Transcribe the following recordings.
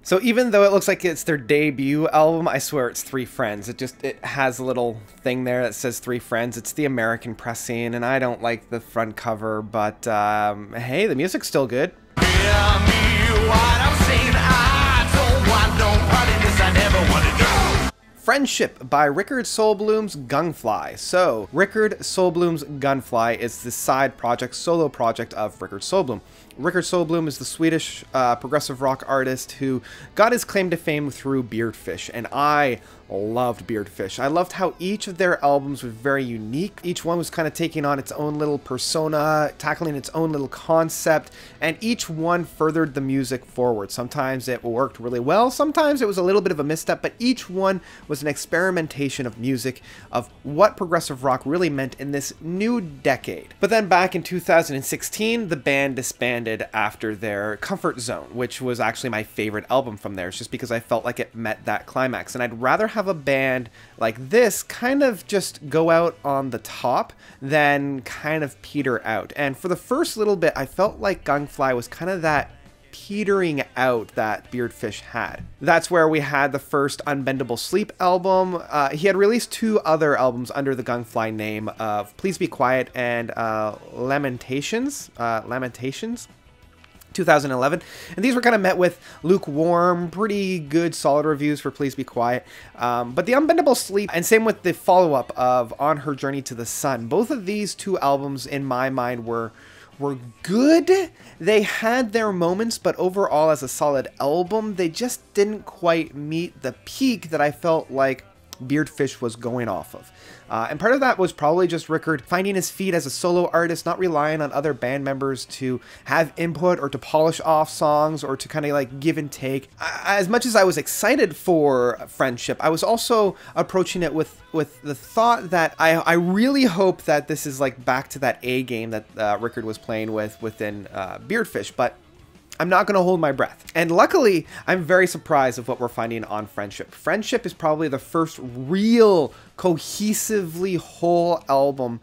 So even though it looks like it's their debut album, I swear it's Three Friends. It has a little thing there that says Three Friends. It's the American pressing, and I don't like the front cover, but hey, the music's still good. Friendship by Rikard Sjo blom's Gungfly. So, Rikard Sjo blom's Gungfly is the side project, solo project of Rikard Sjo blom. Rikard Sjo blom is the Swedish progressive rock artist who got his claim to fame through Beardfish, and I loved Beardfish. I loved how each of their albums was very unique. Each one was kind of taking on its own little persona, tackling its own little concept, and each one furthered the music forward. Sometimes it worked really well, sometimes it was a little bit of a misstep, but each one was an experimentation of music, of what progressive rock really meant in this new decade. But then back in 2016, the band disbanded after their Comfort Zone, which was actually my favorite album from theirs, just because I felt like it met that climax. And I'd rather have a band like this kind of just go out on the top than kind of peter out. And for the first little bit, I felt like Gungfly was kind of that petering out that Beardfish had. That's where we had the first Unbendable Sleep album. He had released two other albums under the Gungfly name of Please Be Quiet and Lamentations. 2011, and these were kind of met with lukewarm, pretty good, solid reviews for Please Be Quiet. But the Unbendable Sleep, and same with the follow-up of On Her Journey to the Sun, both of these two albums in my mind were good. They had their moments, but overall as a solid album, they just didn't quite meet the peak that I felt like Beardfish was going off of. And part of that was probably just Rikard finding his feet as a solo artist, not relying on other band members to have input or to polish off songs or to kind of like give and take. As much as I was excited for Friendship, I was also approaching it with the thought that I really hope that this is like back to that A game that Rikard was playing with within Beardfish, but I'm not going to hold my breath. And luckily, I'm very surprised of what we're finding on Friendship. Friendship is probably the first real, cohesively whole album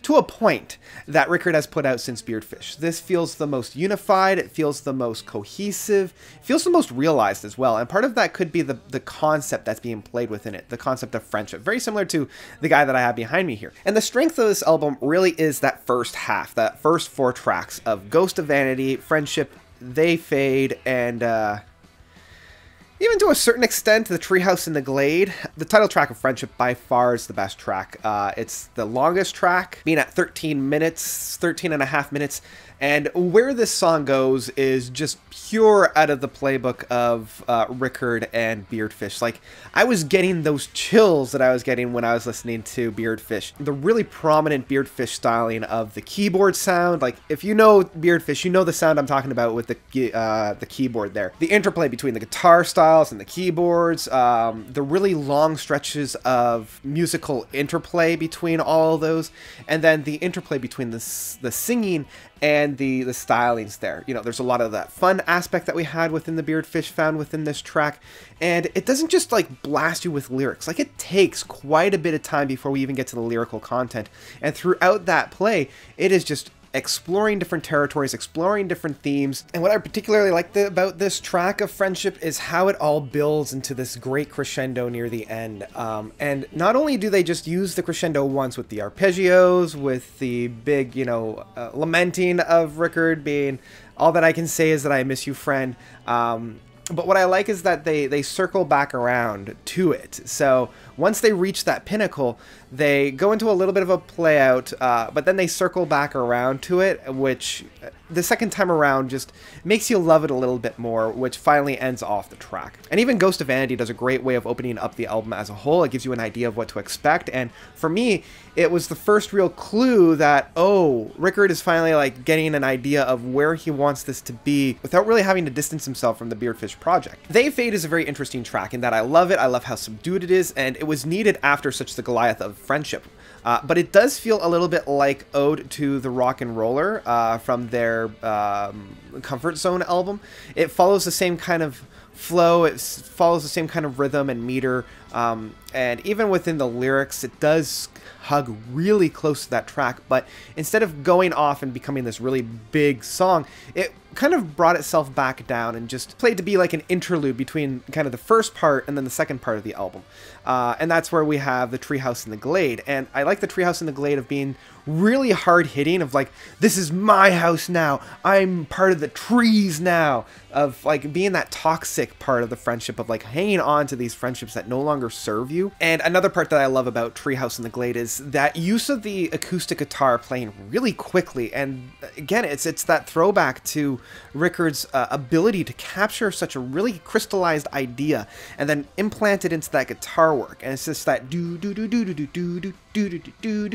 to a point that Rikard has put out since Beardfish. This feels the most unified, it feels the most cohesive, it feels the most realized as well. And part of that could be the concept that's being played within it, the concept of friendship. Very similar to the guy that I have behind me here. And the strength of this album really is that first half, that first 4 tracks of Ghost of Vanity, Friendship, They Fade, and even to a certain extent, the Treehouse in the Glade. The title track of Friendship by far is the best track. It's the longest track, being at 13 minutes, 13 and a half minutes. And where this song goes is just pure out of the playbook of Rikard and Beardfish. Like, I was getting those chills that I was getting when I was listening to Beardfish. The really prominent Beardfish styling of the keyboard sound. Like, if you know Beardfish, you know the sound I'm talking about with the keyboard there. The interplay between the guitar styles and the keyboards. The really long stretches of musical interplay between all of those. And then the interplay between the singing and the stylings there. You know, there's a lot of that fun aspect that we had within the Beardfish found within this track, and it doesn't just like blast you with lyrics. Like, it takes quite a bit of time before we even get to the lyrical content, and throughout that play, it is just exploring different territories, exploring different themes. And what I particularly like about this track of Friendship is how it all builds into this great crescendo near the end. And not only do they just use the crescendo once with the arpeggios, with the big, you know, lamenting of Rikard being, all that I can say is that I miss you, friend. But what I like is that they circle back around to it. So once they reach that pinnacle, they go into a little bit of a play out, but then they circle back around to it, which the second time around just makes you love it a little bit more, which finally ends off the track. And even Ghost of Vanity does a great way of opening up the album as a whole. It gives you an idea of what to expect, and for me, it was the first real clue that, oh, Rikard is finally like getting an idea of where he wants this to be without really having to distance himself from the Beardfish project. They Fade is a very interesting track in that I love it. I love how subdued it is, and it was needed after such the Goliath of Friendship. But it does feel a little bit like Ode to the Rock and Roller from their Comfort Zone album. It follows the same kind of flow. It follows the same kind of rhythm and meter, and even within the lyrics, it does hug really close to that track, but instead of going off and becoming this really big song, it kind of brought itself back down and just played to be like an interlude between kind of the first part and then the second part of the album. And that's where we have the Treehouse in the Glade. And I like the Treehouse in the Glade of being really hard hitting, of like, this is my house now, I'm part of the trees now, of like being that toxic part of the friendship, of like hanging on to these friendships that no longer serve you. And another part that I love about Treehouse in the Glade is that use of the acoustic guitar playing really quickly. And again, it's that throwback to Rikard's ability to capture such a really crystallized idea and then implant it into that guitar work. And it's just that do do do do do do do do do do do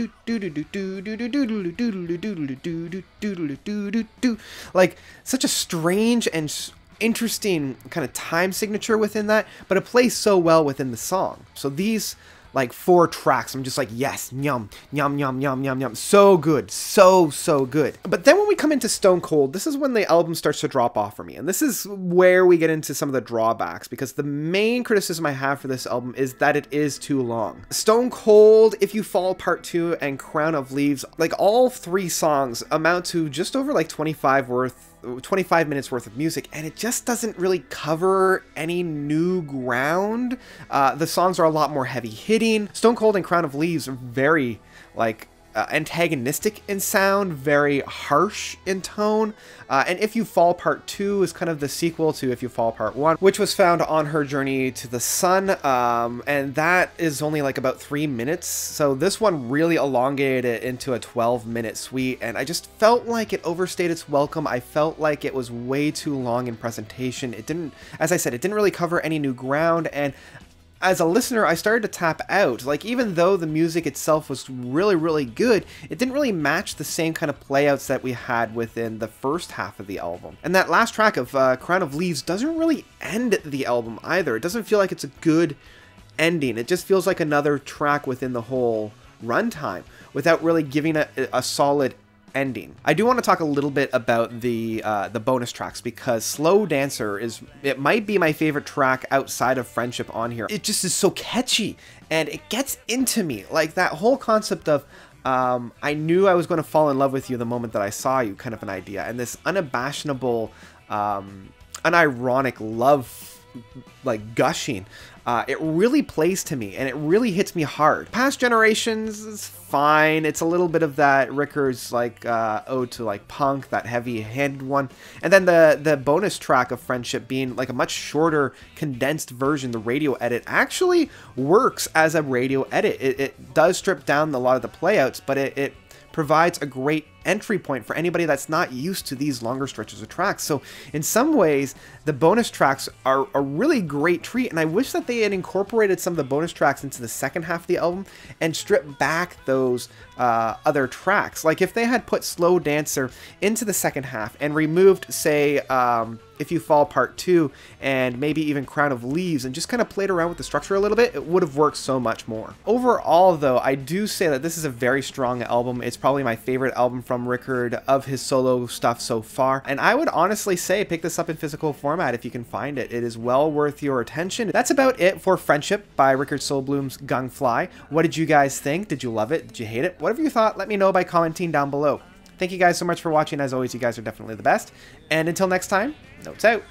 do do do do, like such a strange and interesting kind of time signature within that, but it plays so well within the song. So these like 4 tracks, I'm just like, yes, yum, yum, yum, yum, yum, yum. So good, so good. But then when we come into Stone Cold, this is when the album starts to drop off for me. And this is where we get into some of the drawbacks, because the main criticism I have for this album is that it is too long. Stone Cold, If You Fall Part 2, and Crown of Leaves, like all 3 songs amount to just over like 25 minutes worth of music, and it just doesn't really cover any new ground. The songs are a lot more heavy hitting. Stone Cold and Crown of Leaves are very like antagonistic in sound, very harsh in tone, and If You Fall Part 2 is kind of the sequel to If You Fall Part 1, which was found on her journey to the sun, and that is only like about 3 minutes, so this one really elongated it into a 12-minute suite, and I just felt like it overstayed its welcome. I felt like it was way too long in presentation. It didn't, as I said, it didn't really cover any new ground, and as a listener, I started to tap out. Like, even though the music itself was really good, it didn't really match the same kind of playouts that we had within the first half of the album. And that last track of Crown of Leaves doesn't really end the album either. It doesn't feel like it's a good ending. It just feels like another track within the whole runtime without really giving a solid ending. I do want to talk a little bit about the bonus tracks, because Slow Dancer it might be my favorite track outside of Friendship on here. It just is so catchy and it gets into me. Like that whole concept of I knew I was going to fall in love with you the moment that I saw you kind of an idea, and this unabashedable unironic love like gushing. It really plays to me, and it really hits me hard. Past Generations is fine. It's a little bit of that Rikard's like ode to like punk, that heavy-handed one. And then the bonus track of Friendship being like a much shorter, condensed version, the radio edit, actually works as a radio edit. It does strip down a lot of the playouts, but it provides a great entry point for anybody that's not used to these longer stretches of tracks. So in some ways, the bonus tracks are a really great treat, and I wish that they had incorporated some of the bonus tracks into the second half of the album and stripped back those other tracks. Like if they had put Slow Dancer into the second half and removed, say, If You Fall Part 2 and maybe even Crown of Leaves, and just kind of played around with the structure a little bit, it would have worked so much more. Overall, though, I do say that this is a very strong album. It's probably my favorite album from Rikard of his solo stuff so far, and I would honestly say pick this up in physical format if you can find it. It is well worth your attention. That's about it for Friendship by Rikard Sjo blom's Gungfly. What did you guys think? Did you love it? Did you hate it? Whatever you thought, let me know by commenting down below. Thank you guys so much for watching. As always, you guys are definitely the best. And until next time, notes out.